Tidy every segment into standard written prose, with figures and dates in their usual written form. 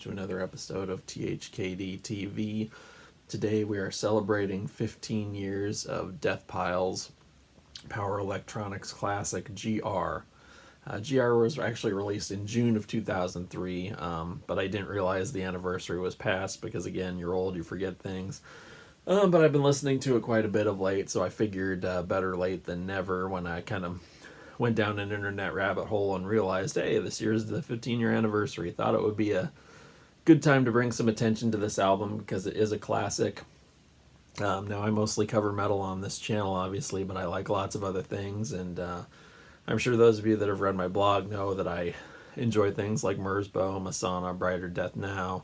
to another episode of THKD TV. Today we are celebrating 15 years of Deathpile's power electronics classic GR. GR was actually released in June of 2003, but I didn't realize the anniversary was past because, again, you're old, you forget things. But I've been listening to it quite a bit of late, so I figured better late than never when I kind of went down an internet rabbit hole and realized, hey, this year's the 15-year anniversary. Thought it would be a good time to bring some attention to this album because it is a classic. Now, I mostly cover metal on this channel, obviously, but I like lots of other things, and I'm sure those of you that have read my blog know that I enjoy things like Merzbow, Masana, Brighter Death Now.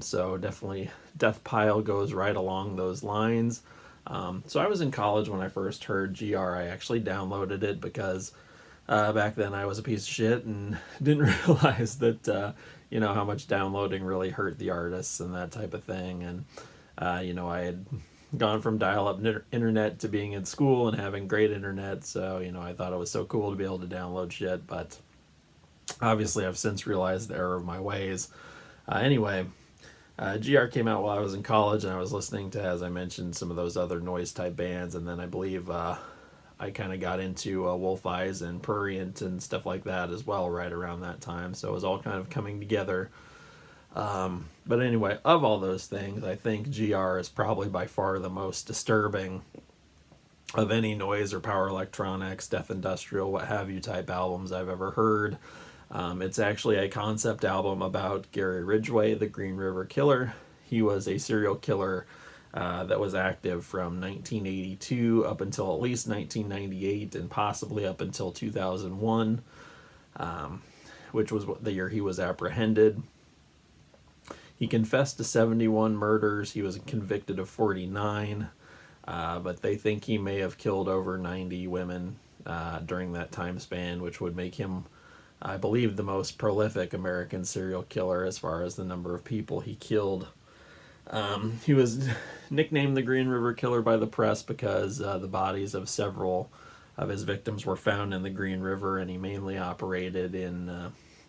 So definitely Deathpile goes right along those lines. So I was in college when I first heard GR. I actually downloaded it because back then I was a piece of shit and didn't realize that, how much downloading really hurt the artists and that type of thing. And, I had gone from dial-up internet to being in school and having great internet. So, I thought it was so cool to be able to download shit. But obviously I've since realized the error of my ways. Anyway, GR came out while I was in college, and I was listening to, as I mentioned, some of those other noise-type bands, and then I believe I kind of got into Wolf Eyes and Prurient and stuff like that as well right around that time, so it was all kind of coming together. But anyway, of all those things, I think GR is probably by far the most disturbing of any noise or power electronics, death industrial, what have you type albums I've ever heard. It's actually a concept album about Gary Ridgway, the Green River Killer. He was a serial killer that was active from 1982 up until at least 1998 and possibly up until 2001, which was the year he was apprehended. He confessed to 71 murders. He was convicted of 49, but they think he may have killed over 90 women during that time span, which would make him, I believe, the most prolific American serial killer as far as the number of people he killed. He was nicknamed the Green River Killer by the press because the bodies of several of his victims were found in the Green River, and he mainly operated in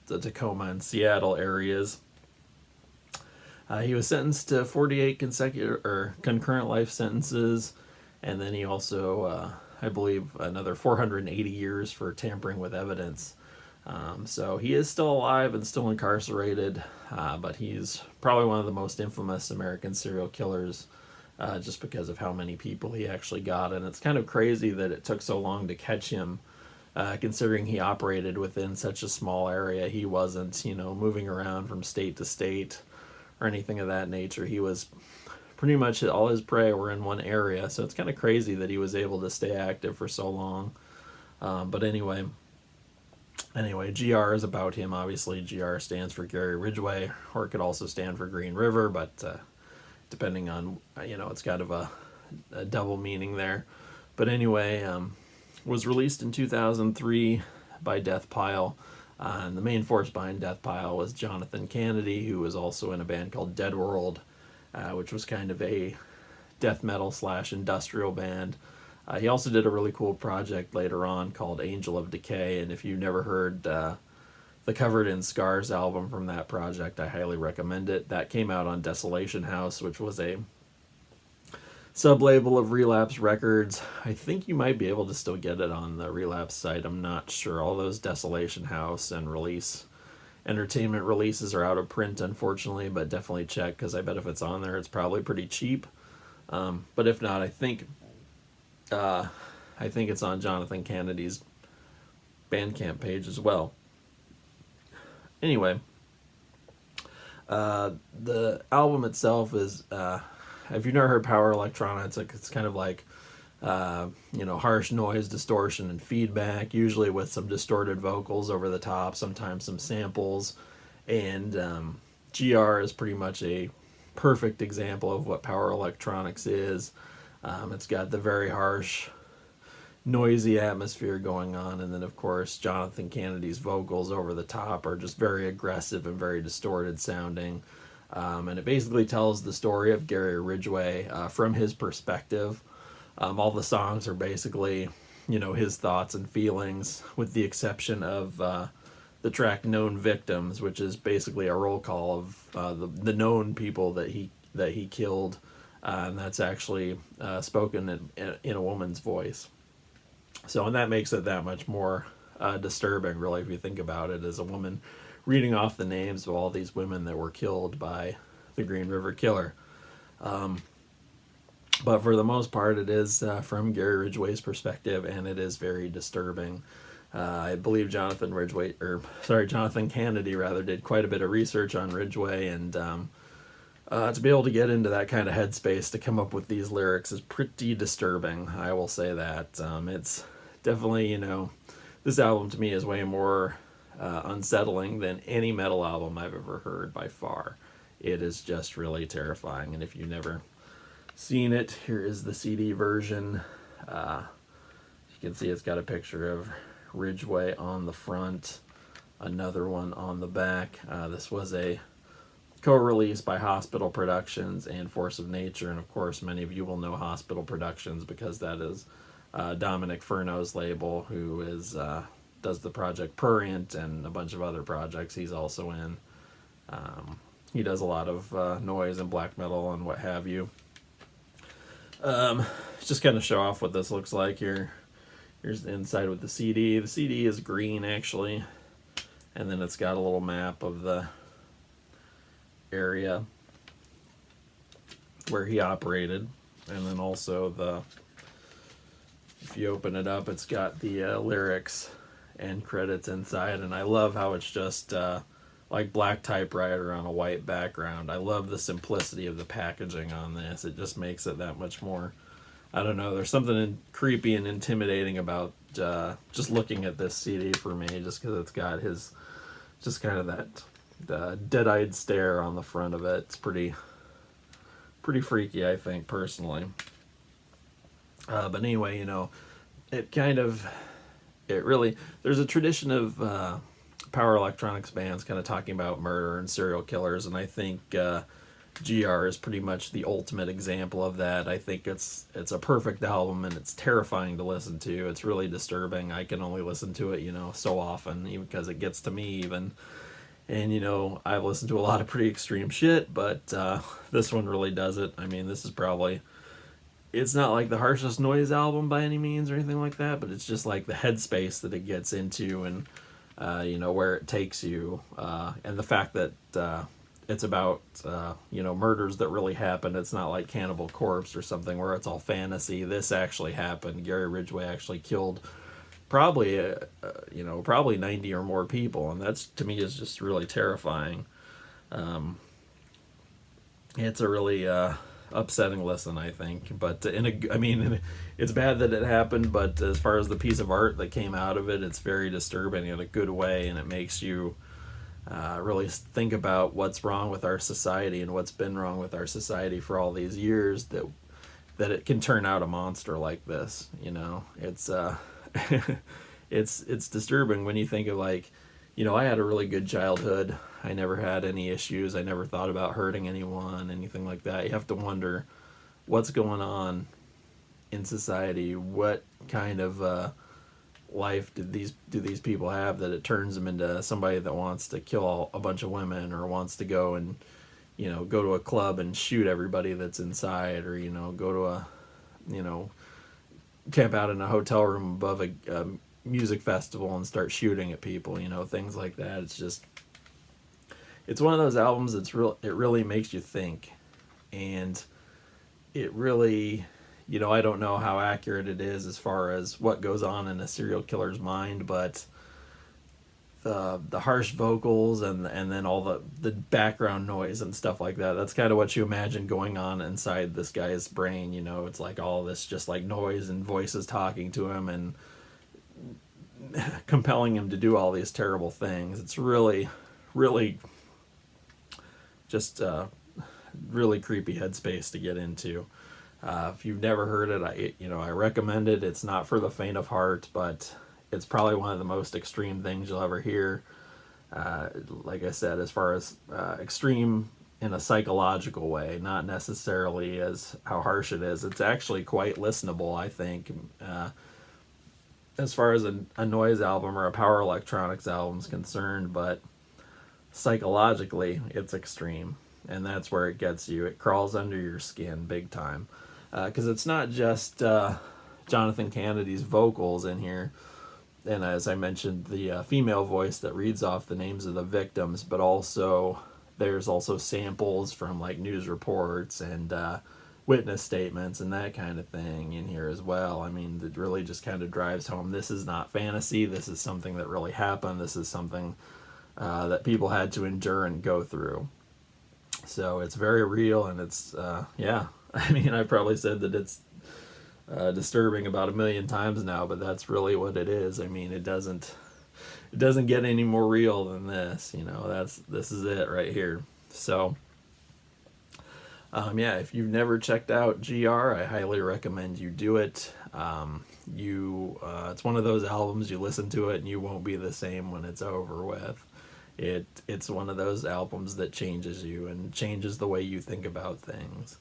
the Tacoma and Seattle areas. He was sentenced to 48 concurrent life sentences, and then he also, I believe, another 480 years for tampering with evidence. So he is still alive and still incarcerated, but he's probably one of the most infamous American serial killers just because of how many people he actually got. And it's kind of crazy that it took so long to catch him, considering he operated within such a small area. He wasn't, moving around from state to state or anything of that nature. He was pretty much all his prey were in one area. So it's kind of crazy that he was able to stay active for so long. But anyway, GR is about him. Obviously, GR stands for Gary Ridgway, or it could also stand for Green River, but depending on, it's kind of a double meaning there. But anyway, was released in 2003 by Deathpile, and the main force behind Deathpile was Jonathan Kennedy, who was also in a band called Dead World, which was kind of a death metal / industrial band. He also did a really cool project later on called Angel of Decay, and if you've never heard the Covered in Scars album from that project, I highly recommend it. That came out on Desolation House, which was a sub-label of Relapse Records. I think you might be able to still get it on the Relapse site. I'm not sure. All those Desolation House and Release Entertainment releases are out of print, unfortunately, but definitely check, because I bet if it's on there, it's probably pretty cheap. But if not, I think it's on Jonathan Kennedy's Bandcamp page as well. Anyway, the album itself is, if you've never heard power electronics, it's kind of like, harsh noise, distortion, and feedback, usually with some distorted vocals over the top, sometimes some samples. And GR is pretty much a perfect example of what power electronics is. It's got the very harsh, noisy atmosphere going on, and then of course Jonathan Kennedy's vocals over the top are just very aggressive and very distorted sounding. And it basically tells the story of Gary Ridgway from his perspective. All the songs are basically, his thoughts and feelings, with the exception of the track "Known Victims," which is basically a roll call of the known people that he killed, and that's actually spoken in a woman's voice. So, and that makes it that much more disturbing, really, if you think about it, as a woman reading off the names of all these women that were killed by the Green River Killer. But for the most part, it is from Gary Ridgway's perspective, and it is very disturbing. I believe Jonathan Kennedy rather, did quite a bit of research on Ridgway, and to be able to get into that kind of headspace to come up with these lyrics is pretty disturbing. I will say that. It's definitely, this album to me is way more unsettling than any metal album I've ever heard by far. It is just really terrifying, and if you've never seen it, here is the CD version. You can see it's got a picture of Ridgway on the front, another one on the back. This was a co-release by Hospital Productions and Force of Nature, and of course many of you will know Hospital Productions because that is Dominic Furno's label, who is does the project Prurient and a bunch of other projects he's also in. He does a lot of noise and black metal and what have you. Just kind of show off what this looks like here. Here's the inside with the CD. The CD is green, actually, and then it's got a little map of the area where he operated, and then also if you open it up, it's got the lyrics and credits inside, and I love how it's just like black typewriter on a white background. I love the simplicity of the packaging on this. It just makes it that much more, I don't know, there's something creepy and intimidating about just looking at this CD for me, just because it's got his, just kind of that dead-eyed stare on the front of it. It's pretty freaky, I think, personally. But anyway, there's a tradition of power electronics bands kind of talking about murder and serial killers, and I think GR is pretty much the ultimate example of that. I think it's a perfect album, and it's terrifying to listen to. It's really disturbing. I can only listen to it, so often, even because it gets to me even. And, I've listened to a lot of pretty extreme shit, but this one really does it. I mean, this is probably, it's not like the Harshest Noise album by any means or anything like that, but it's just like the headspace that it gets into, and where it takes you, and the fact that it's about murders that really happened. It's not like Cannibal Corpse or something where it's all fantasy. This actually happened. Gary Ridgway actually killed probably 90 or more people, and that's, to me, is just really terrifying. It's a really upsetting listen, I think, but it's bad that it happened, but as far as the piece of art that came out of it, it's very disturbing in a good way, and it makes you really think about what's wrong with our society and what's been wrong with our society for all these years, that it can turn out a monster like this. It's it's disturbing when you think of, like, I had a really good childhood. I never had any issues. I never thought about hurting anyone, anything like that. You have to wonder what's going on in society. What kind of life do these people have that it turns them into somebody that wants to kill a bunch of women, or wants to go and go to a club and shoot everybody that's inside, or go to a camp out in a hotel room above a music festival and start shooting at people, things like that. It's one of those albums it really makes you think, and it really, I don't know how accurate it is as far as what goes on in a serial killer's mind, but the harsh vocals and then all the background noise and stuff like that, that's kind of what you imagine going on inside this guy's brain. It's like all this just like noise and voices talking to him and compelling him to do all these terrible things. It's really, really just really creepy headspace to get into. If you've never heard it, I recommend it. It's not for the faint of heart, but it's probably one of the most extreme things you'll ever hear. Like I said, as far as extreme in a psychological way, not necessarily as how harsh it is. It's actually quite listenable, I think. as far as a noise album or a power electronics album is concerned, but psychologically it's extreme, and that's where it gets you. It crawls under your skin big time, because it's not just Jonathan Kennedy's vocals in here, and as I mentioned, the female voice that reads off the names of the victims, but also there's also samples from like news reports and witness statements and that kind of thing in here as well. I mean, it really just kind of drives home, this is not fantasy, this is something that really happened, this is something that people had to endure and go through. So it's very real, and it's, yeah, I mean, I probably said that it's disturbing about 1,000,000 times now, but that's really what it is. I mean, it doesn't get any more real than this, you know. This is it right here. So yeah, if you've never checked out GR, I highly recommend you do it. It's one of those albums, you listen to it and you won't be the same when it's over with. It's one of those albums that changes you and changes the way you think about things.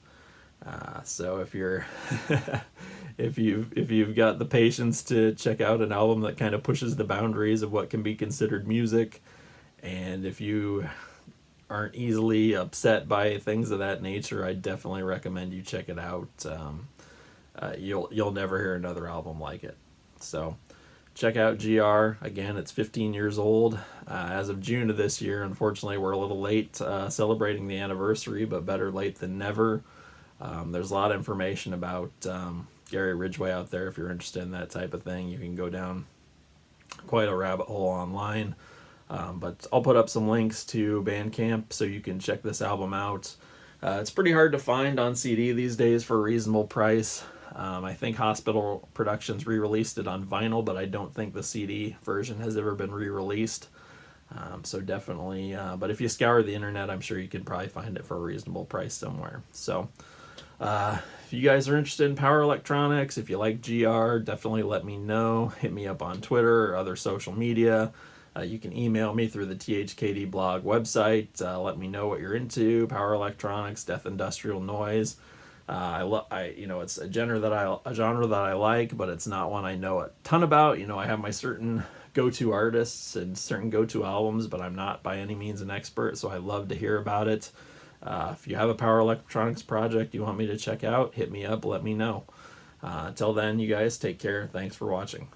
So if you're if you've got the patience to check out an album that kind of pushes the boundaries of what can be considered music, and if you aren't easily upset by things of that nature, I definitely recommend you check it out. You'll never hear another album like it. So check out GR. Again, it's 15 years old as of June of this year. Unfortunately, we're a little late celebrating the anniversary, but better late than never. There's a lot of information about Gary Ridgway out there. If you're interested in that type of thing, you can go down quite a rabbit hole online. But I'll put up some links to Bandcamp so you can check this album out. It's pretty hard to find on CD these days for a reasonable price. I think Hospital Productions re-released it on vinyl, but I don't think the CD version has ever been re-released. So definitely, but if you scour the internet, I'm sure you could probably find it for a reasonable price somewhere. So if you guys are interested in power electronics, if you like GR, definitely let me know. Hit me up on Twitter or other social media. You can email me through the THKD blog website. Let me know what you're into: power electronics, death industrial noise. It's a genre that I like, but it's not one I know a ton about. I have my certain go-to artists and certain go-to albums, but I'm not by any means an expert, so I love to hear about it. If you have a power electronics project you want me to check out, hit me up, let me know. Until then, you guys take care. Thanks for watching.